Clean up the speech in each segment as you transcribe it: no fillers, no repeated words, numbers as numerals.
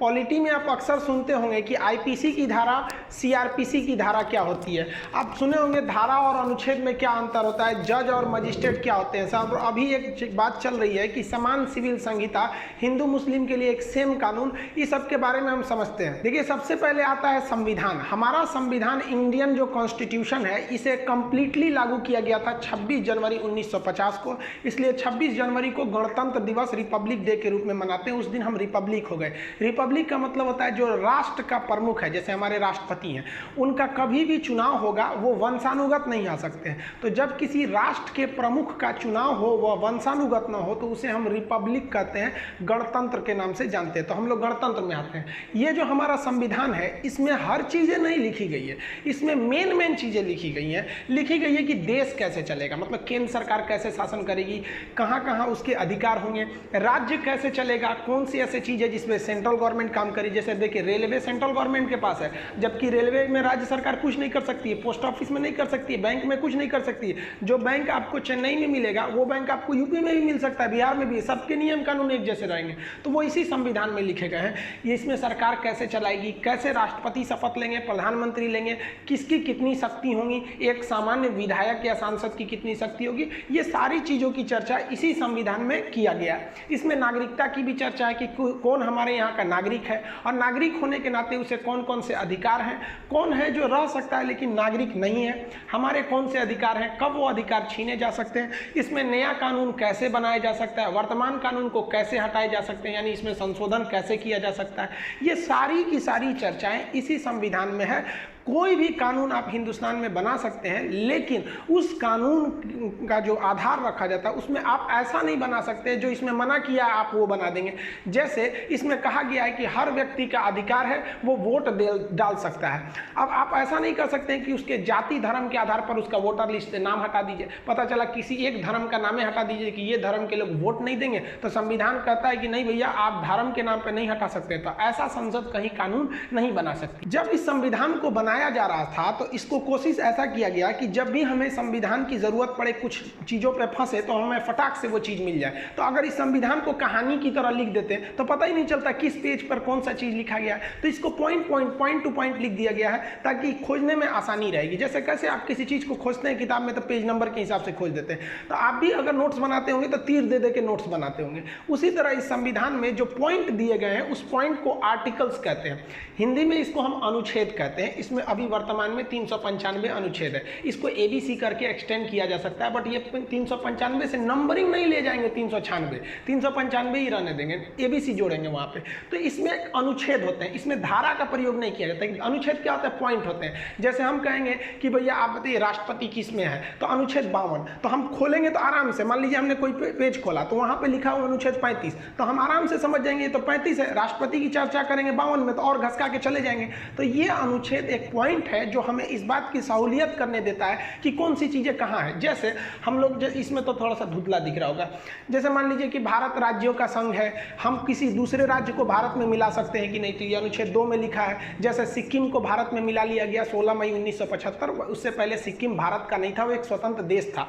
Polity में आप अक्सर सुनते होंगे कि आईपीसी की धारा, सीआरपीसी की धारा क्या होती है। आप सुने होंगे धारा और अनुच्छेद में क्या अंतर होता है, जज और मजिस्ट्रेट क्या होते हैं। साहब अभी एक बात चल रही है कि समान सिविल संहिता, हिंदू मुस्लिम के लिए एक सेम कानून, इस सब के बारे में हम समझते हैं। देखिए सबसे पहले आता है संविधान। हमारा संविधान इंडियन जो कॉन्स्टिट्यूशन है इसे कंप्लीटली लागू किया गया था 26 जनवरी 1950 को। इसलिए 26 जनवरी को गणतंत्र दिवस, रिपब्लिक डे के रूप में मनाते हैं। उस दिन हम रिपब्लिक हो गए। रिपब्लिक का मतलब होता है जो राष्ट्र का प्रमुख है, जैसे हमारे राष्ट्रपति हैं, उनका कभी भी चुनाव होगा वो वंशानुगत नहीं आ सकते हैं। तो जब किसी राष्ट्र के प्रमुख का चुनाव हो वह वंशानुगत ना हो तो उसे हम रिपब्लिक कहते हैं, गणतंत्र के नाम से जानते हैं। तो हम लोग गणतंत्र में आते हैं। ये जो हमारा संविधान है इसमें हर चीज़ें नहीं लिखी गई है, इसमें मेन चीज़ें लिखी गई हैं। लिखी गई है कि देश कैसे चलेगा, मतलब केंद्र सरकार कैसे शासन करेगी, कहाँ कहाँ उसके अधिकार होंगे, राज्य कैसे चलेगा, कौन सी ऐसी चीज़ है जिसमें सेंट्रल गवर्नमेंट काम करे। जैसे देखिए रेलवे सेंट्रल गवर्नमेंट के पास है, जबकि रेलवे में राज्य सरकार कुछ नहीं कर सकती है, पोस्ट ऑफिस में नहीं कर सकती है, बैंक में कुछ नहीं कर सकती है। जो बैंक आपको चेन्नई में मिलेगा वो बैंक आपको यूपी में भी मिल सकता है, बिहार में भी। सबके नियम कानून एक जैसे रहेंगे। तो वो इसी संविधान में लिखे गए हैं। ये इसमें सरकार कैसे चलाएगी, कैसे राष्ट्रपति शपथ लेंगे, प्रधानमंत्री लेंगे, किसकी कितनी शक्ति होंगी, एक सामान्य विधायक या सांसद की कितनी शक्ति होगी, ये सारी चीज़ों की चर्चा इसी संविधान में किया गया है। इसमें नागरिकता की भी चर्चा है कि कौन हमारे यहाँ का नागरिक है और नागरिक होने के नाते उसे कौन कौन से अधिकार हैं, कौन है जो रह सकता है लेकिन नागरिक नहीं है, हमारे कौन से अधिकार हैं, कब वो अधिकार छीने जा सकते हैं, इसमें नया कानून कैसे बनाया जा सकता है, वर्तमान कानून को कैसे हटाए जा सकते हैं, यानी इसमें संशोधन कैसे किया जा सकता है। ये सारी की सारी चर्चाएं इसी संविधान में है। कोई भी कानून आप हिंदुस्तान में बना सकते हैं, लेकिन उस कानून का जो आधार रखा जाता है उसमें आप ऐसा नहीं बना सकते जो इसमें मना किया है आप वो बना देंगे। जैसे इसमें कहा गया है कि हर व्यक्ति का अधिकार है वो वोट डाल सकता है। अब आप ऐसा नहीं कर सकते कि उसके जाति धर्म के आधार पर उसका वोटर लिस्ट से नाम हटा दीजिए। पता चला किसी एक धर्म का नाम हटा दीजिए कि ये धर्म के लोग वोट नहीं देंगे, तो संविधान कहता है कि नहीं भैया आप धर्म के नाम पर नहीं हटा सकते। तो ऐसा संसद कहीं कानून नहीं बना सकती। जब इस संविधान को बनाया जा रहा था तो इसको कोशिश ऐसा किया गया कि जब भी हमें संविधान की जरूरत पड़े, कुछ चीजों पे फंसे, तो हमें फटाक से वो चीज मिल जाए। तो अगर इस संविधान को कहानी की तरह लिख देते तो पता ही नहीं चलता किस पेज पर कौन सा चीज लिखा गया है। तो इसको पॉइंट टू पॉइंट लिख दिया गया है ताकि खोजने में आसानी रहेगी। जैसे कैसे आप किसी चीज को खोजते हैं किताब में तो पेज नंबर के हिसाब से खोज देते हैं, तो आप भी अगर नोट्स बनाते होंगे तो तीर दे के नोट्स बनाते होंगे। उसी तरह इस संविधान में जो पॉइंट दिए गए हैं उस पॉइंट को आर्टिकल्स कहते हैं। हिंदी में इसको हम अनुच्छेद कहते हैं। इसमें अभी वर्तमान में 395 अनुच्छेद है। इसको एबीसी करके एक्सटेंड किया जा सकता है, बट ये 395 से नंबरिंग नहीं ले जाएंगे, 395 ही रहने देंगे, एबीसी जोड़ेंगे वहां पे। तो इसमें अनुच्छेद होते हैं, इसमें धारा का प्रयोग नहीं किया जाता। अनुच्छेद क्या होता है, पॉइंट होते हैं। जैसे हम कहेंगे कि भैया आप बताइए राष्ट्रपति किस में है, तो अनुच्छेद 52। तो हम खोलेंगे तो आराम से, मान लीजिए हमने कोई पेज खोला तो वहां पे लिखा हुआ अनुच्छेद 35, तो हम आराम से समझ जाएंगे तो 35 है। राष्ट्रपति की चर्चा करेंगे 52 में तो और घसका के चले जाएंगे। तो ये अनुच्छेद एक पॉइंट है जो हमें इस बात की सहूलियत करने देता है कि कौन सी चीजें कहाँ है। जैसे हम लोग, इसमें तो थोड़ा सा धुंधला दिख रहा होगा, जैसे मान लीजिए कि भारत राज्यों का संघ है, हम किसी दूसरे राज्य को भारत में मिला सकते हैं कि नहीं, तो ये अनुच्छेद 2 में लिखा है। जैसे सिक्किम को भारत में मिला लिया गया 16 मई 1975, उससे पहले सिक्किम भारत का नहीं था, वो एक स्वतंत्र देश था।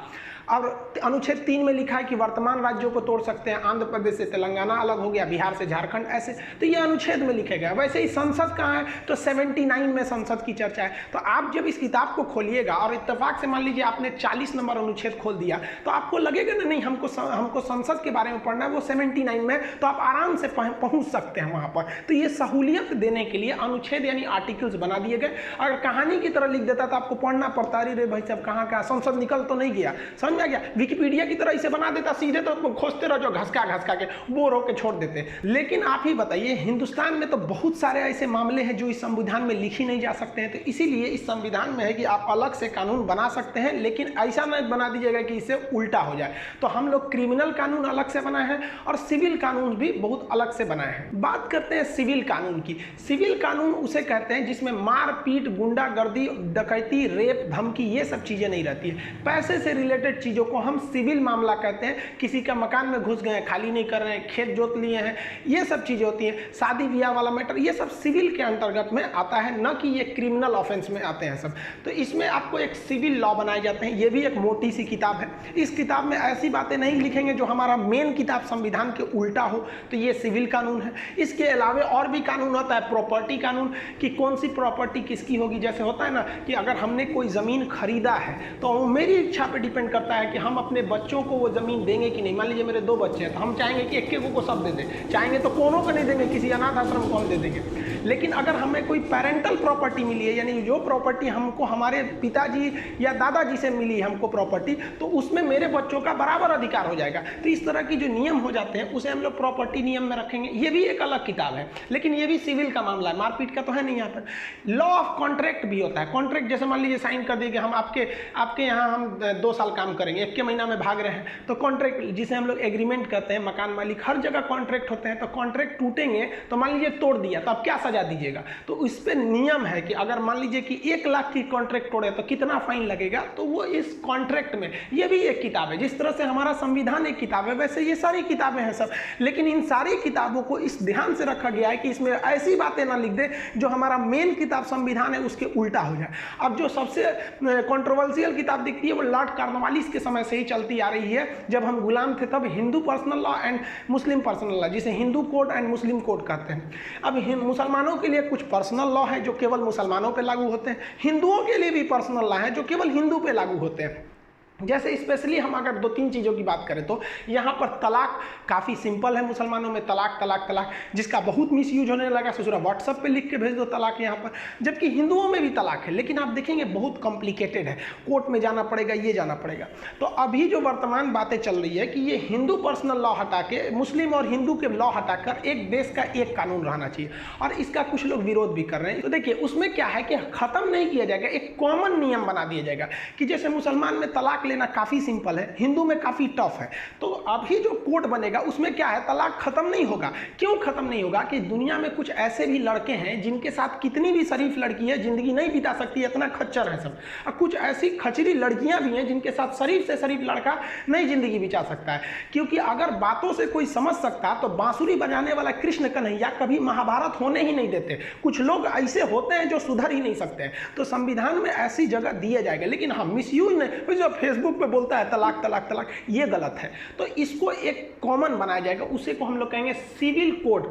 और अनुच्छेद 3 में लिखा है कि वर्तमान राज्यों को तोड़ सकते हैं, आंध्र प्रदेश से तेलंगाना अलग हो गया, बिहार से झारखंड, ऐसे। तो ये अनुच्छेद में लिखे गया। वैसे ही संसद कहाँ है, तो 79 में संसद की चर्चा है। तो आप जब इस किताब को खोलिएगा और इत्तेफाक से मान लीजिए आपने 40 नंबर अनुच्छेद खोल दिया, तो आपको लगेगा ना नहीं हमको संसद के बारे में पढ़ना है, वो 79 में, तो आप आराम से पहुंच सकते हैं वहां पर। तो ये सहूलियत देने के लिए अनुच्छेद यानी आर्टिकल्स बना दिए गए। अगर कहानी की तरह लिख देता तो आपको पढ़ना पड़ता, अरे भाई साहब कहाँ कहाँ संसद निकल तो नहीं गया, समझ में आ गया। विकिपीडिया की तरह इसे बना देता सीधे, तो खोजते रहो जो घसका के बोर होकर छोड़ देते। लेकिन आप ही बताइए, हिंदुस्तान में तो बहुत सारे ऐसे मामले हैं जो इस संविधान में लिख ही नहीं जा सकते हैं। तो इसीलिए इस संविधान में है कि आप अलग से कानून बना सकते हैं, लेकिन ऐसा नहीं बना दीजिएगा कि इससे उल्टा हो जाए। तो हम लोग क्रिमिनल कानून अलग से बनाए हैं और सिविल कानून भी बहुत अलग से बनाए हैं। बात करते हैं सिविल कानून की। सिविल कानून उसे कहते हैं जिसमें मारपीट, गुंडागर्दी, डकैती, रेप, धमकी, ये सब चीजें नहीं रहती है। पैसे से रिलेटेड चीज़ों को हम सिविल मामला कहते हैं। किसी का मकान में घुस गए, खाली नहीं कर रहे हैं, खेत जोत लिए हैं, ये सब चीज़ें होती हैं। शादी ब्याह वाला मैटर, ये सब सिविल के अंतर्गत में आता है, न कि ये क्रिमिनल ऑफेंस में आते हैं सब। तो इसमें आपको एक सिविल लॉ बनाए जाते हैं। ये भी एक मोटी सी किताब है। इस किताब में ऐसी बातें नहीं लिखेंगे जो हमारा मेन किताब संविधान के उल्टा हो, तो ये सिविल कानून है। इसके अलावा और भी कानून होता है, प्रॉपर्टी कानून, कि कौन सी प्रॉपर्टी किसकी होगी। जैसे होता है ना कि अगर हमने कोई ज़मीन खरीदा है तो मेरी इच्छा पे डिपेंड करता है कि हम अपने बच्चों को वो ज़मीन देंगे कि नहीं। मान लीजिए मेरे 2 बच्चे हैं, तो हम चाहेंगे कि एक को सब दे दें, चाहेंगे तो कोनों को नहीं देंगे, किसी अनाथ आश्रम को हम दे देंगे। लेकिन अगर हमें कोई पेरेंटल प्रॉपर्टी मिली है, यानी जो प्रॉपर्टी हमको हमारे पिताजी या दादाजी से मिली है हमको प्रॉपर्टी, तो उसमें मेरे बच्चों का बराबर अधिकार हो जाएगा। तो इस तरह की जो नियम हो जाते हैं उसे हम लोग प्रॉपर्टी नियम में रखेंगे। ये भी एक अलग किताब है, लेकिन ये भी सिविल का मामला है, मारपीट का तो है नहीं। यहाँ पर लॉ ऑफ कॉन्ट्रैक्ट भी होता है। कॉन्ट्रैक्ट जैसे मान लीजिए साइन कर दिए कि हम आपके यहाँ हम 2 साल काम करेंगे, 1 के महीना में भाग रहे हैं, तो कॉन्ट्रैक्ट जिसे हम लोग एग्रीमेंट करते हैं, मकान मालिक हर जगह कॉन्ट्रैक्ट होते हैं। तो कॉन्ट्रैक्ट टूटेंगे तो मान लीजिए तोड़ दिया, तो अब क्या सजा दीजिएगा। तो इस पर नियम है कि अगर मान लीजिए कि 1 लाख की कॉन्ट्रैक्ट तोड़े तो कितना फाइन लगेगा। तो वो इस कॉन्ट्रैक्ट में, ये भी एक किताब है। जिस तरह से हमारा संविधान एक किताब है, वैसे ये सारी किताबें हैं सब। लेकिन इन सारी किताबों को इस ध्यान से रखा गया है कि इसमें ऐसी बातें ना लिख दे जो हमारा मेन किताब संविधान है उसके उल्टा हो जाए। अब जो सबसे कंट्रोवर्शियल किताब दिखती है वो लॉर्ड कॉर्नवालिस के समय से ही चलती आ रही है। जब हम गुलाम थे तब Hindu personal law and Muslim personal law, जिसे Hindu code and Muslim code कहते हैं। अब मुसलमानों के लिए कुछ पर्सनल लॉ है जो केवल मुसलमानों पे लागू होते हैं, हिंदुओं के लिए भी पर्सनल लॉ है जो केवल हिंदू पे लागू होते हैं। जैसे स्पेशली हम अगर 2-3 चीज़ों की बात करें तो यहाँ पर तलाक काफ़ी सिंपल है। मुसलमानों में तलाक तलाक तलाक, जिसका बहुत मिसयूज होने लगा, ससुरा व्हाट्सएप पे लिख के भेज दो तलाक यहाँ पर। जबकि हिंदुओं में भी तलाक है, लेकिन आप देखेंगे बहुत कॉम्प्लिकेटेड है, कोर्ट में जाना पड़ेगा, ये जाना पड़ेगा। तो अभी जो वर्तमान बातें चल रही है कि ये हिंदू पर्सनल लॉ हटा के मुस्लिम और हिंदू के लॉ हटाकर एक देश का एक कानून रहना चाहिए, और इसका कुछ लोग विरोध भी कर रहे हैं। तो देखिए उसमें क्या है कि ख़त्म नहीं किया जाएगा, एक कॉमन नियम बना दिया जाएगा कि जैसे मुसलमान में तलाक लेना काफ़ी सिंपल है, हिंदू में काफ़ी टफ है। तो अभी जो कोड बनेगा उसमें क्या है, तलाक खत्म नहीं होगा। क्यों खत्म नहीं होगा कि दुनिया में कुछ ऐसे भी लड़के हैं जिनके साथ कितनी भी शरीफ लड़की है जिंदगी नहीं बिता सकती, इतना खच्चर है सब। और कुछ ऐसी खचरी लड़कियां भी हैं जिनके साथ शरीफ से शरीफ लड़का नहीं जिंदगी बिता सकता है। क्योंकि अगर बातों से कोई समझ सकता तो बांसुरी बजाने वाला कृष्ण कन्हैया कभी महाभारत होने ही नहीं देते। कुछ लोग ऐसे होते हैं जो सुधर ही नहीं सकते। तो संविधान में ऐसी जगह दिया जाएगा, लेकिन हम मिसयूज नहीं, जो फेसबुक पे बोलता है तलाक तलाक तलाक, ये गलत है। तो इसको एक कॉमन बनाया जाएगा, उसे को हम लोग कहेंगे civil code,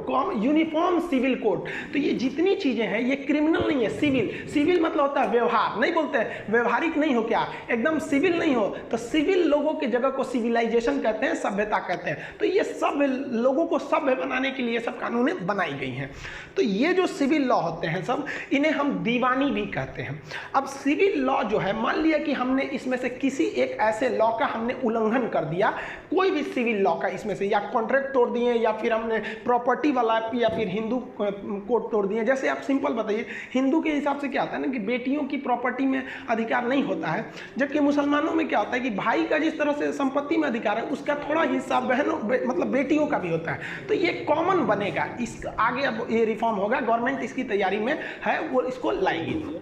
uniform civil code. तो ये जितनी चीजें हैं ये क्रिमिनल नहीं है, सिविल। सिविल मतलब होता है व्यवहार, नहीं बोलते हैं व्यवहारिक नहीं हो, क्या एकदम सिविल नहीं हो। तो सिविल लोगों की जगह को सिविलाइजेशन कहते हैं, सभ्यता कहते हैं। तो ये सब लोगों को सभ्य बनाने के लिए सब कानूनें बनाई गई हैं। तो ये जो सिविल लॉ होते हैं सब, इन्हें हम दीवानी भी कहते हैं। अब सिविल लॉ जो है, मान लिया कि हमने इसमें से किसी एक ऐसे लॉ का हमने उल्लंघन कर दिया, कोई भी सिविल लॉ का इसमें से, या कॉन्ट्रैक्ट तोड़ दिए, या फिर हमने प्रॉपर्टी वाला, या फिर हिंदू कोड तोड़ दिए। जैसे आप सिंपल बताइए, हिंदू के हिसाब से क्या होता है ना कि बेटियों की प्रॉपर्टी में अधिकार नहीं होता है, जबकि मुसलमानों में क्या होता है कि भाई का जिस तरह से संपत्ति में अधिकार है उसका थोड़ा हिस्सा बहनों मतलब बेटियों का भी होता है। तो ये कॉमन बनेगा, इस आगे अब ये रिफॉर्म होगा, गवर्नमेंट इसकी तैयारी में है, वो इसको लाएगी।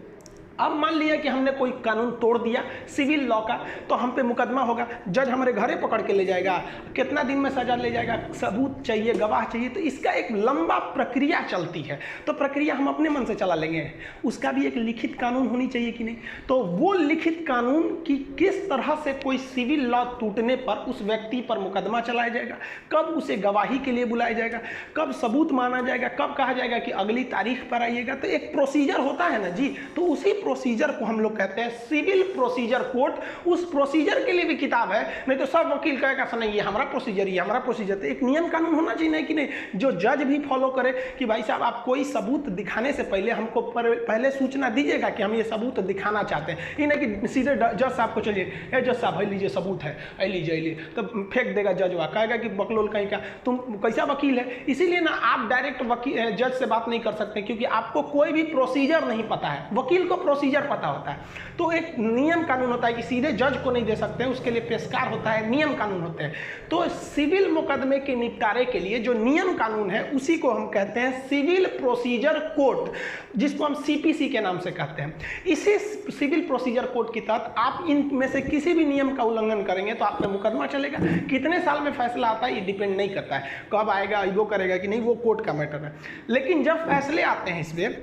अब मान लिया कि हमने कोई कानून तोड़ दिया सिविल लॉ का, तो हम पे मुकदमा होगा, जज हमारे घरे पकड़ के ले जाएगा, कितना दिन में सजा ले जाएगा, सबूत चाहिए, गवाह चाहिए। तो इसका एक लंबा प्रक्रिया चलती है। तो प्रक्रिया हम अपने मन से चला लेंगे, उसका भी एक लिखित कानून होनी चाहिए कि नहीं। तो वो लिखित कानून की किस तरह से कोई सिविल लॉ टूटने पर उस व्यक्ति पर मुकदमा चलाया जाएगा, कब उसे गवाही के लिए बुलाया जाएगा, कब सबूत माना जाएगा, कब कहा जाएगा कि अगली तारीख पर आइएगा। तो एक प्रोसीजर होता है ना जी, तो उसी प्रोसीजर को हम लोग कहते हैं सिविल प्रोसीजर कोड। उस प्रोसीजर के लिए भी किताब है, नहीं तो सब वकील कहेगा सर नहीं ये हमारा प्रोसीजर, ये हमारा प्रोसीजर। तो एक नियम कानून होना चाहिए, नहीं कि नहीं, जो जज भी फॉलो करे कि भाई साहब आप कोई सबूत दिखाने से पहले हमको पहले सूचना दीजिएगा कि हम ये सबूत दिखाना चाहते हैं। ये नहीं कि सीधे जज साहब को चलिए, ए जज साहब लीजिए सबूत है, लीजिए, तो फेंक देगा जज, वहाँ कहेगा कि बकलोल कहीं का, तुम कैसा वकील है। इसीलिए ना आप डायरेक्ट वकील जज से बात नहीं कर सकते, क्योंकि आपको कोई भी प्रोसीजर नहीं पता है। वकील को प्रोसीजर पता होता है। तो एक नियम कानून होता है कि सीधे जज को नहीं दे सकते हैं, उसके लिए पेशकार होता है, नियम कानून होते हैं। तो सिविल मुकदमे के निपटारे के लिए जो नियम कानून है उसी को हम कहते हैं सिविल प्रोसीजर कोड, जिसको हम सीपीसी के नाम से कहते हैं। इसी सिविल प्रोसीजर कोड के तहत आप इनमें से किसी भी नियम का उल्लंघन करेंगे तो आप पे मुकदमा चलेगा। कितने साल में फैसला आता है ये डिपेंड नहीं करता है, कब आएगा वो करेगा कि नहीं, वो कोर्ट का मैटर है। लेकिन जब फैसले आते हैं इसमें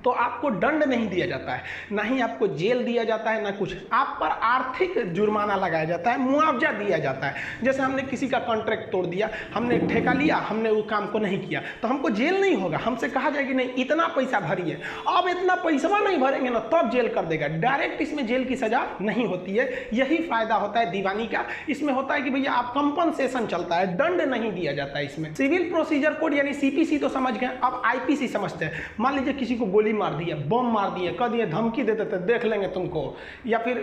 तो आपको दंड नहीं दिया जाता है, ना ही आपको जेल दिया जाता है, ना कुछ। आप पर आर्थिक जुर्माना लगाया जाता है, मुआवजा दिया जाता है। जैसे हमने किसी का कॉन्ट्रैक्ट तोड़ दिया, हमने ठेका लिया, हमने उस काम को नहीं किया, तो हमको जेल नहीं होगा, हमसे कहा जाएगा कि नहीं इतना पैसा भरिए। अब इतना पैसा नहीं भरेंगे ना तब जेल कर देगा, डायरेक्ट इसमें जेल की सजा नहीं होती है। यही फायदा होता है दीवानी का। इसमें होता है कि भैया आप कंपनसेशन चलता है, दंड नहीं दिया जाता है इसमें। सिविल प्रोसीजर कोड यानी सीपीसी तो समझ गए, अब आईपीसी समझते हैं। मान लीजिए किसी को गोली मार दिए, बम मार दिए, कह दिए धमकी देते थे देख लेंगे तुमको, या फिर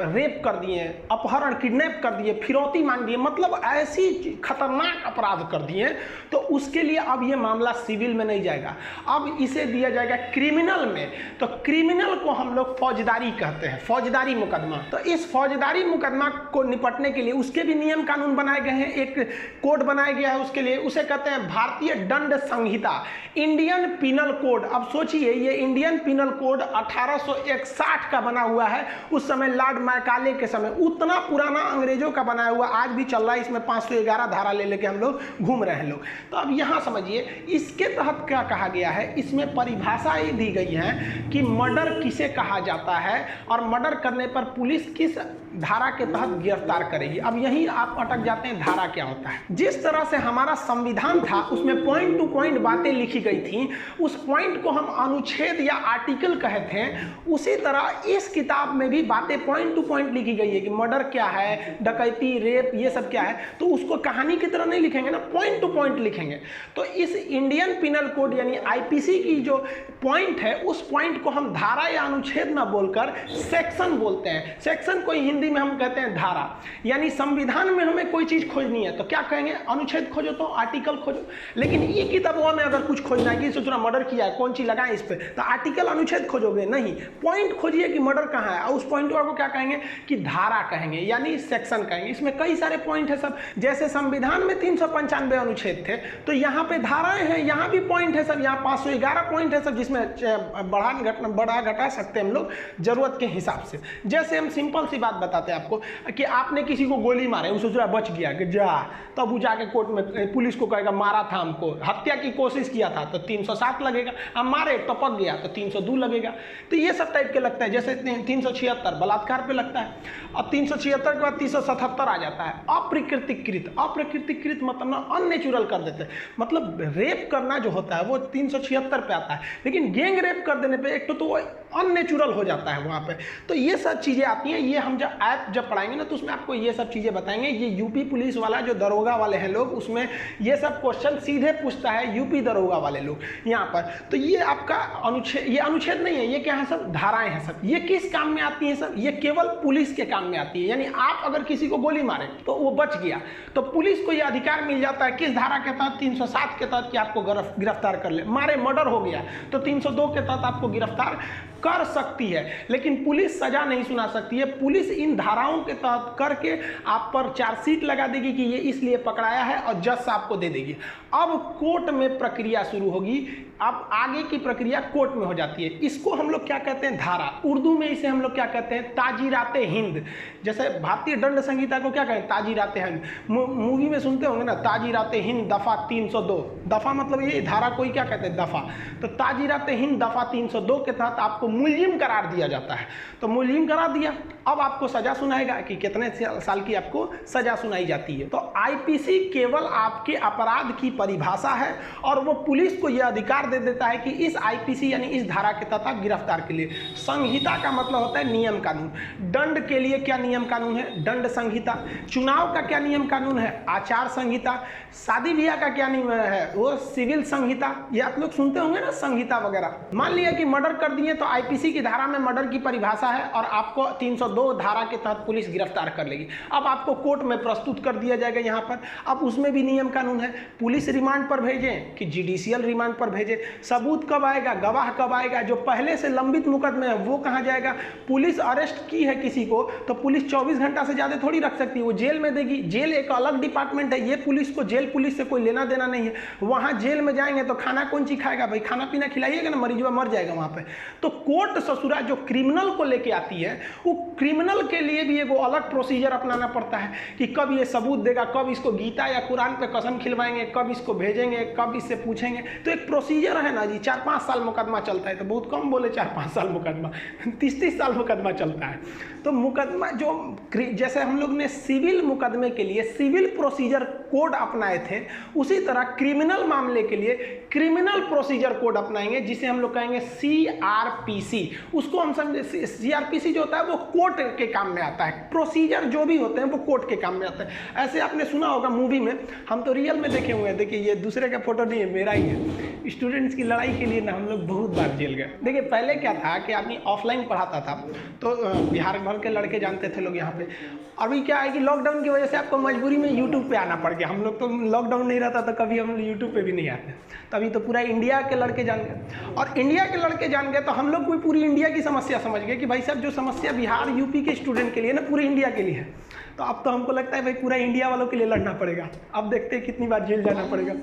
रेप कर दिए, अपहरण किडनैप कर दिए, फिरौती मांग दिए, मतलब ऐसी खतरनाक अपराध कर दिए, तो उसके लिए अब ये मामला सिविल में नहीं जाएगा, अब इसे दिया जाएगा क्रिमिनल में। तो क्रिमिनल को हम लोग फौजदारी कहते हैं, फौजदारी मुकदमा। तो इस फौजदारी मुकदमा को निपटने के लिए उसके भी नियम कानून बनाए गए हैं, एक कोड बनाया गया है उसके लिए, उसे कहते हैं भारतीय दंड संहिता, इंडियन पिनल कोड। अब सोचिए ये इंडियन पिनल कोड 1861 का बना हुआ है, उस समय लॉर्ड मैकाले के समय, उतना पुराना अंग्रेजों का बनाया हुआ, आज भी चल रहा है। इसमें 511 धारा ले लेके हम लोग घूम रहे हैं लोग। तो अब यहाँ समझिए इसके तहत क्या कहा गया है, इसमें परिभाषा ये दी गई है कि मर्डर किसे कहा जाता है और मर्डर करने पर पुलिस किस धारा के तहत गिरफ्तार करेगी। अब यही आप अटक जाते हैं, धारा क्या होता है। जिस तरह से हमारा संविधान था उसमें पॉइंट टू पॉइंट बातें लिखी गई थी, उस पॉइंट को हम अनुच्छेद या आर्टिकल कहते हैं, उसी तरह इस किताब में भी बातें पॉइंट टू पॉइंट लिखी गई है कि मर्डर क्या है, डकैती, रेप, ये सब क्या है। तो उसको कहानी की तरह नहीं लिखेंगे ना, पॉइंट टू पॉइंट लिखेंगे। तो इस इंडियन पिनल कोड यानी आईपीसी की जो पॉइंट है, उस पॉइंट को हम धारा या अनुच्छेद ना बोलकर सेक्शन बोलते हैं। सेक्शन को हिंदी में हम कहते हैं धारा। यानी संविधान में हमें कोई चीज खोजनी है तो क्या कहेंगे, अनुच्छेद खोजो, तो आर्टिकल खोजो। लेकिन ये किताबों में अगर कुछ खोजना है कि सोचना मर्डर किया है, कौन चीज लगाए इस पे, तो आर्टिकल अनुच्छेद खोजोगे नहीं, पॉइंट खोजिए कि मर्डर कहाँ है, और उस पॉइंट को क्या कहेंगे कि धारा कहेंगे, यानी सेक्शन कहेंगे। इसमें कई सारे पॉइंट है सब, जैसे संविधान में 395 अनुच्छेद थे, तो यहाँ पे धाराएं हैं, यहाँ भी पॉइंट है सब, यहाँ 511 पॉइंट है सब, जिसमें बढ़ा घटा सकते हैं हम लोग जरूरत के हिसाब से। जैसे हम सिंपल सी बात बताते हैं आपको कि आपने किसी को गोली मारे, उसे सोचा बच गया कि जा, तब वो जाके कोर्ट में पुलिस को कहेगा मारा था हमको, हत्या की कोशिश किया था तो 307 लगेगा, अब मारे टपक गया तो 302 लगेगा। तो ये सब टाइप के लगता है। जैसे 376 बलात्कार पे लगता है, अब 376 के बाद 377 आ जाता है अप्रकृतिकृत। अप्रकृतिकृत मतलब ना अननेचुरल कर देते हैं, मतलब रेप करना जो होता है वो 376 पे आता है, लेकिन गैंग रेप कर देने पे एक तो वो अननेचुरल हो जाता है वहाँ पे। तो ये सब चीज़ें आती हैं, ये हम जब पढ़ाएंगे ना तो उसमें आपको ये सब चीज़ें बताएंगे। ये यूपी पुलिस वाला जो दरोगा वाले हैं लोग, उसमें ये सब क्वेश्चन सीधे पूछता है यूपी दरोगा वाले लोग यहाँ पर। तो ये आपका अनुच्छेद, ये अनुच्छेद नहीं है, ये क्या है, सब धाराएं हैं सब। ये किस काम में आती है सब, ये केवल पुलिस के काम में आती है। यानी आप अगर किसी को गोली मारे तो वो बच गया, तो पुलिस को ये अधिकार मिल जाता है किस धारा के तहत, 307 के तहत, कि आपको गिरफ्तार कर ले। मारे मर्डर हो गया तो 302 के तहत आपको गिरफ्तार कर सकती है, लेकिन पुलिस सजा नहीं सुना सकती है। पुलिस इन धाराओं के तहत करके आप पर चार्जशीट लगा देगी कि ये इसलिए पकड़ाया है और जज साहब को दे देगी। अब कोर्ट में प्रक्रिया शुरू होगी, अब आगे की प्रक्रिया कोर्ट में हो जाती है। इसको हम लोग क्या कहते हैं, धारा। उर्दू में इसे हम लोग क्या कहते हैं, ताजीराते हिंद। जैसे भारतीय दंड संहिता को क्या कहते हैं, ताजीराते हिंद। मूवी में सुनते होंगे ना, ताजीराते हिंद दफा 302। दफा मतलब ये, धारा कोई क्या कहते हैं, दफा। तो ताजीराते हिंद दफा 302 के तहत आपको मुलजिम करार दिया जाता है। तो मुलजिम करार दिया, अब आपको सजा सुनाएगा कि कितने साल की आपको सजा सुनाई जाती है। तो आईपीसी केवल आपके अपराध की परिभाषा है और वो पुलिस को यह अधिकार दे देता है कि इस आईपीसी यानी इस धारा के तहत आप गिरफ्तार के लिए। संहिता का मतलब होता है नियम कानून। दंड के लिए क्या नियम कानून है, दंड संहिता। चुनाव का क्या नियम कानून है, आचार संहिता। शादी ब्याह का क्या नियम है, वो सिविल संहिता। ये आप लोग सुनते होंगे ना, संहिता वगैरह। मान लिया कि मर्डर कर दिए तो आईपीसी की धारा में मर्डर की परिभाषा है और आपको 302 धारा के तहत पुलिस गिरफ्तार कर लेगी। अब आपको कोर्ट में प्रस्तुत कर दिया जाएगा यहाँ पर। अब उसमें भी नियम कानून है, पुलिस रिमांड पर भेजें कि जुडिशियल रिमांड पर भेजें, सबूत कब आएगा, गवाह कब आएगा, जो पहले से लंबित मुकदमे है वो कहाँ जाएगा। पुलिस अरेस्ट की है किसी को तो पुलिस 24 घंटा से ज़्यादा थोड़ी रख सकती है, वो जेल में देगी। जेल एक अलग डिपार्टमेंट है, ये पुलिस को जेल पुलिस से कोई लेना देना नहीं है। वहाँ जेल में जाएंगे तो खाना कौन चीज खाएगा भाई, खाना पीना खिलाइएगा ना, मरीजवा मर जाएगा वहाँ पे। तो कोर्ट ससुरा जो क्रिमिनल को लेके आती है वो क्रिमिनल के लिए भी एगो अलग प्रोसीजर अपनाना पड़ता है कि कब ये सबूत देगा, कब इसको गीता या कुरान पे कसम खिलवाएंगे, कब इसको भेजेंगे, कब इससे पूछेंगे। तो एक प्रोसीजर है ना जी। 4-5 साल मुकदमा चलता है, तो बहुत कम बोले 4-5 साल मुकदमा, 30-30 साल मुकदमा चलता है। तो मुकदमा जो जैसे हम लोग ने सिविल मुकदमे के लिए सिविल प्रोसीजर कोड अपनाए थे, उसी तरह क्रिमिनल मामले के लिए क्रिमिनल प्रोसीजर कोड अपनाएंगे जिसे हम लोग कहेंगे सीआरपीसी। उसको हम समझे सीआरपीसी जो होता है वो कोर्ट के काम में आता है, प्रोसीजर जो भी होते हैं वो कोर्ट के काम में आते हैं। ऐसे आपने सुना होगा मूवी में, हम तो रियल में देखे हुए हैं। देखिए ये दूसरे का फोटो नहीं है, मेरा ही है। स्टूडेंट्स की लड़ाई के लिए ना हम लोग बहुत बार जेल गए। देखिए पहले क्या था कि आदमी ऑफलाइन पढ़ाता था तो बिहार भर के लड़के जानते थे लोग यहाँ पे। अभी क्या है कि लॉकडाउन की वजह से आपको मजबूरी में यूट्यूब पे आना पड़ गया। हम लोग तो लॉकडाउन नहीं रहता तो कभी हम यूट्यूब पे भी नहीं आते, तभी तो पूरा इंडिया के लड़के जान गए। और इंडिया के लड़के जान गए तो हम लोग कोई पूरी इंडिया की समस्या समझ गए कि भाई साहब जो समस्या बिहार यूपी के स्टूडेंट के लिए ना पूरी इंडिया के लिए है। तो अब तो हमको लगता है भाई पूरा इंडिया वालों के लिए लड़ना पड़ेगा। अब देखते हैं कितनी बार जेल जाना पड़ेगा।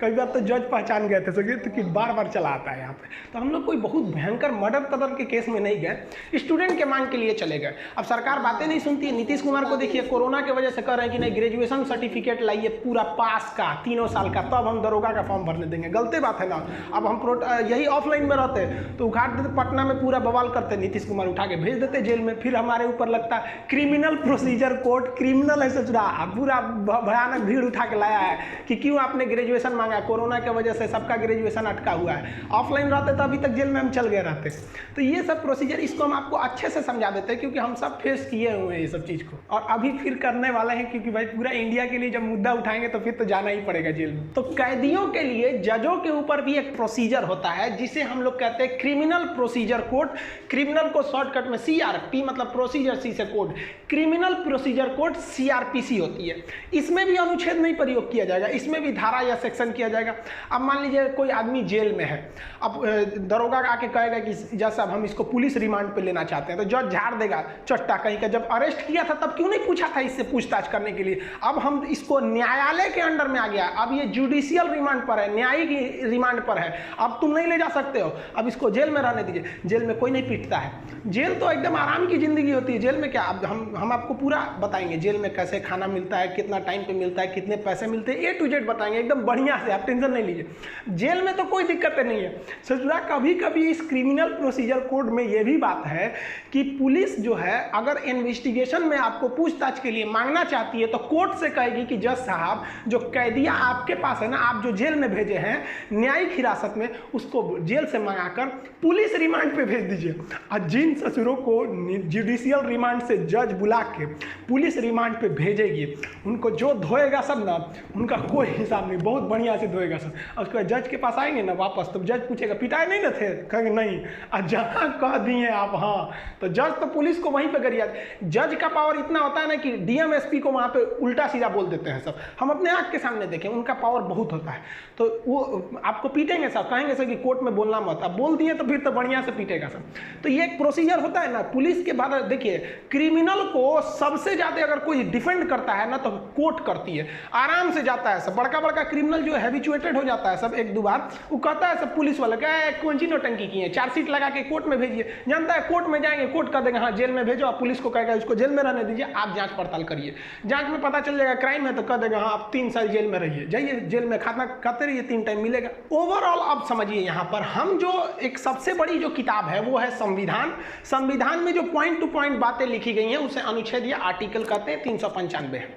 कई बार तो जज पहचान गए थे सोचिए तो कि बार बार चला आता है यहाँ पे। तो हम लोग कोई बहुत भयंकर मर्डर तदर के केस में नहीं गए, स्टूडेंट के मांग के लिए चले गए। अब सरकार बातें नहीं सुनती है। नीतीश कुमार को देखिए कोरोना की वजह से कह रहे हैं कि नहीं ग्रेजुएशन सर्टिफिकेट लाइए पूरा पास का 3 साल का, तब हम दरोगा का फॉर्म भरने देंगे। गलती बात है ना। अब हम यही ऑफलाइन में रहते तो उखाड़ देते, पटना में पूरा बवाल करते, नीतीश कुमार उठा के भेज देते जेल में। फिर हमारे ऊपर लगता क्रिमिनल प्रोसीजर कोड, क्रिमिनल है सचुरा, पूरा भयानक भीड़ उठा के लाया है कि क्यों आपने ग्रेजुएशन मांगा। कोरोना की वजह से सबका ग्रेजुएशन अटका हुआ है। ऑफलाइन रहते तो अभी तक जेल में हम चल गए रहते। तो ये सब प्रोसीजर, इसको हम आपको अच्छे से समझा देते हैं क्योंकि हम सब फेस किए हुए हैं ये सब चीज़ को, और अभी फिर करने वाले हैं क्योंकि भाई पूरा इंडिया के लिए जब मुद्दा उठाएंगे तो फिर तो जाना ही पड़ेगा जेल में। तो कैदियों के लिए जजों के ऊपर भी एक प्रोसीजर होता है जिसे हम लोग कहते हैं क्रिमिनल प्रोसीजर कोड। क्रिमिनल को शॉर्टकट में सीआरपी मतलब प्रोसीजर, सी से code, criminal procedure code CrPC होती है। इसमें भी अनुच्छेद नहीं प्रयोग किया जाएगा, इसमें भी धारा या सेक्शन किया जाएगा। अब मान लीजिए कोई आदमी जेल में है, अब दरोगा आके कहेगा कि जज साहब हम इसको पुलिस रिमांड पे लेना चाहते हैं, तो जज झाड़ देगा चट्टा कहीं का, जब अरेस्ट किया था तब क्यों नहीं पूछा था इससे पूछताछ करने के लिए। अब हम इसको न्यायालय के अंडर में आ गया, अब ये जुडिशियल रिमांड पर है, न्यायिक रिमांड पर है, अब तुम नहीं ले जा सकते हो, अब इसको जेल में रहने दीजिए। जेल में कोई नहीं पीटता है, जेल तो एकदम आराम की जिंदगी होती है। जेल में क्या, अब हम आपको पूरा बताएंगे जेल में कैसे खाना मिलता है, कितना टाइम पे मिलता है, कितने पैसे मिलते हैं, A to Z बताएंगे एकदम बढ़िया से, आप टेंशन नहीं लीजिए। जेल में तो कोई दिक्कत नहीं है। सचुरा कभी कभी इस क्रिमिनल प्रोसीजर कोड में यह भी बात है कि पुलिस जो है अगर इन्वेस्टिगेशन में आपको पूछताछ के लिए मांगना चाहती है तो कोर्ट से कहेगी कि जज साहब जो कैदियां आपके पास है ना, आप जो जेल में भेजे हैं न्यायिक हिरासत में, उसको जेल से मंगाकर पुलिस रिमांड पे भेज दीजिए। और जिन ससुरों को जुडिशियल रिमांड से जज बुला के पुलिस रिमांड पे भेजेगी, उनको जो धोएगा सब ना, उनका कोई हिसाब नहीं, बहुत बढ़िया से धोएगा सब। और उसके बाद जज के पास आएंगे ना वापस, तो जज पूछेगा पिटाए नहीं ना थे, कहेंगे नहीं, और जहाँ कह दिए आप हाँ, तो जज तो पुलिस को वहीं पे गरिया। जज का पावर इतना होता है ना कि डीएम एसपी को वहाँ पे उल्टा सीधा बोल देते हैं सब। हम अपने आँख के सामने देखें, उनका पावर बहुत होता है। तो वो आपको पीटेंगे सब, कहेंगे सर कि कोर्ट में बोलना मत, अब बोल दिए तो फिर तो बढ़िया से पीटेगा सब। तो ये एक प्रोसीजर होता है ना पुलिस के बाद। देखिए क्रिमिनल को सबसे ज्यादा अगर कोई डिफेंड करता है ना तो कोर्ट करती है, आराम से जाता है सब। बड़का बड़का क्रिमिनल जो हैबिचुएटेड हो जाता है सब, 1-2 बार वो कहता है सब पुलिस वाले क्या कौन सी नौटंकी की है, चार्जशीट लगा के कोर्ट में भेजिए। जानता है कोर्ट में जाएंगे, कोर्ट कर देगा हाँ जेल में भेजो, आप पुलिस को कहेगा उसको जेल में रहने दीजिए, आप जांच पड़ताल करिए। जांच में पता चल जाएगा क्राइम है तो कह देगा हाँ आप 3 साल जेल में रहिए, जाइए जेल में खाना खाते रहिए, 3 टाइम मिलेगा। ओवरऑल आप समझिए यहाँ पर हम जो एक सबसे बड़ी जो किताब है वो है संविधान। संविधान में जो पॉइंट टू पॉइंट बातें लिखी गई हैं उसे अनुच्छेद या आर्टिकल कहते हैं, 395 है।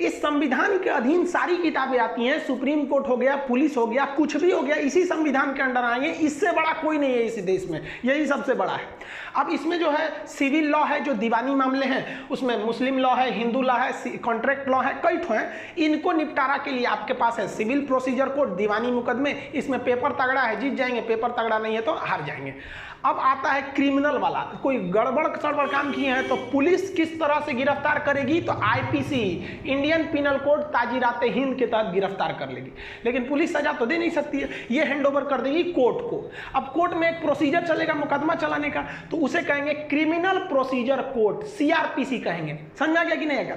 इस संविधान के अधीन सारी किताबें आती हैं, सुप्रीम कोर्ट हो गया, पुलिस हो गया, कुछ भी हो गया, इसी संविधान के अंडर आएंगे। इससे बड़ा कोई नहीं है इस देश में, यही सबसे बड़ा है। अब इसमें जो है सिविल लॉ है, जो दीवानी मामले हैं, उसमें मुस्लिम लॉ है, हिंदू लॉ है, कॉन्ट्रैक्ट लॉ है, कई ठो हैं। इनको निपटारा के लिए आपके पास है सिविल प्रोसीजर कोड, दीवानी मुकदमे। इसमें पेपर तगड़ा है जीत जाएंगे, पेपर तगड़ा नहीं है तो हार जाएंगे। अब आता है क्रिमिनल वाला, कोई गड़बड़ सड़बड़ काम किए हैं तो पुलिस किस तरह से गिरफ्तार करेगी, तो आईपीसी, इंडियन पिनल कोड ताजीराते हिंद के तहत गिरफ्तार कर लेगी। लेकिन पुलिस सजा तो दे नहीं सकती है, ये हैंडओवर कर देगी कोर्ट को। अब कोर्ट में एक प्रोसीजर चलेगा मुकदमा चलाने का, तो उसे कहेंगे क्रिमिनल प्रोसीजर कोड, सीआरपीसी कहेंगे। समझा गया कि नहीं आएगा?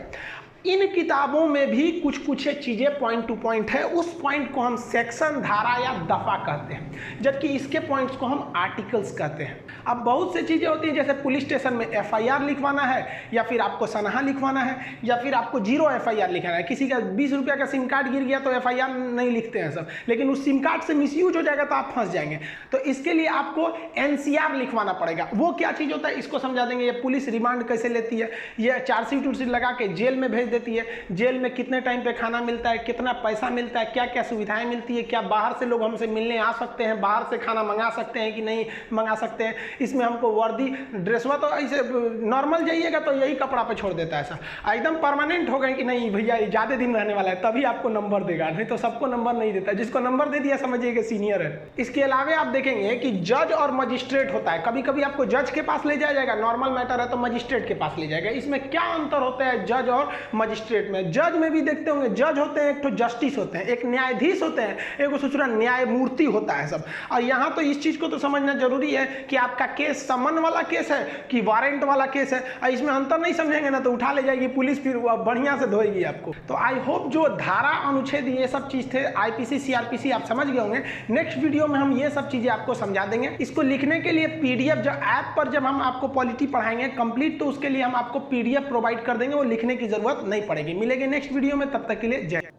इन किताबों में भी कुछ कुछ चीजें पॉइंट टू पॉइंट है, उस पॉइंट को हम सेक्शन, धारा या दफा कहते हैं, जबकि इसके पॉइंट्स को हम आर्टिकल्स कहते हैं। अब बहुत से चीजें होती हैं, जैसे पुलिस स्टेशन में एफआईआर लिखवाना है, या फिर आपको सनहा लिखवाना है, या फिर आपको 0 एफआईआर लिखना है। किसी का 20 रुपया का सिम कार्ड गिर गया तो एफआईआर नहीं लिखते हैं सब, लेकिन उस सिम कार्ड से मिसयूज हो जाएगा तो आप फंस जाएंगे। तो इसके लिए आपको एनसीआर लिखवाना पड़ेगा। वो क्या चीज होता है इसको समझा देंगे। ये पुलिस रिमांड कैसे लेती है, ये चार्जशीट उर्शीट लगा के जेल में भेज देती है, जेल में कितने टाइम पे खाना मिलता है, कितना पैसा मिलता है, क्या क्या सुविधाएं मिलती है, क्या बाहर से लोग हमसे मिलने आ सकते हैं, बाहर से खाना मंगा सकते हैं कि नहीं मंगा सकते हैं, इसमें हमको वर्दी ड्रेसवा तो ऐसे नॉर्मल जाइएगा तो यही कपड़ा पे छोड़ देता है ऐसा, एकदम परमानेंट हो गए कि नहीं भैया ज़्यादा दिन रहने वाला है तभी आपको नंबर देगा, नहीं तो सबको नंबर नहीं देता। जिसको नंबर दे दिया समझिए कि सीनियर है। इसके अलावा आप देखेंगे कि जज और मजिस्ट्रेट होता है। कभी कभी आपको जज के पास ले जाया जाएगा, नॉर्मल मैटर है तो मजिस्ट्रेट के पास ले जाएगा। इसमें क्या अंतर होता है जज और मजिस्ट्रेट में? जज में भी देखते होंगे, जज होते हैं एक तो जस्टिस होते हैं, एक न्यायाधीश होते हैं, एक दूसरा न्यायमूर्ति होता है सब। और यहाँ तो इस चीज को तो समझना जरूरी है कि आपका केस समन वाला केस है कि वारंट वाला केस है। और इसमें अंतर नहीं समझेंगे ना तो उठा ले जाएगी पुलिस, फिर बढ़िया से धोएगी आपको। तो आई होप जो धारा अनुच्छेद ये सब चीज थे, आईपीसी सीआरपीसी आप समझ गए होंगे। नेक्स्ट वीडियो में हम ये सब चीजें आपको समझा देंगे। इसको लिखने के लिए पीडीएफ जो ऐप पर जब हम आपको पॉलिटी पढ़ाएंगे कंप्लीट, तो उसके लिए हम आपको पीडीएफ प्रोवाइड कर देंगे, वो लिखने की जरूरत नहीं पड़ेगी। मिलेंगे नेक्स्ट वीडियो में, तब तक के लिए जय।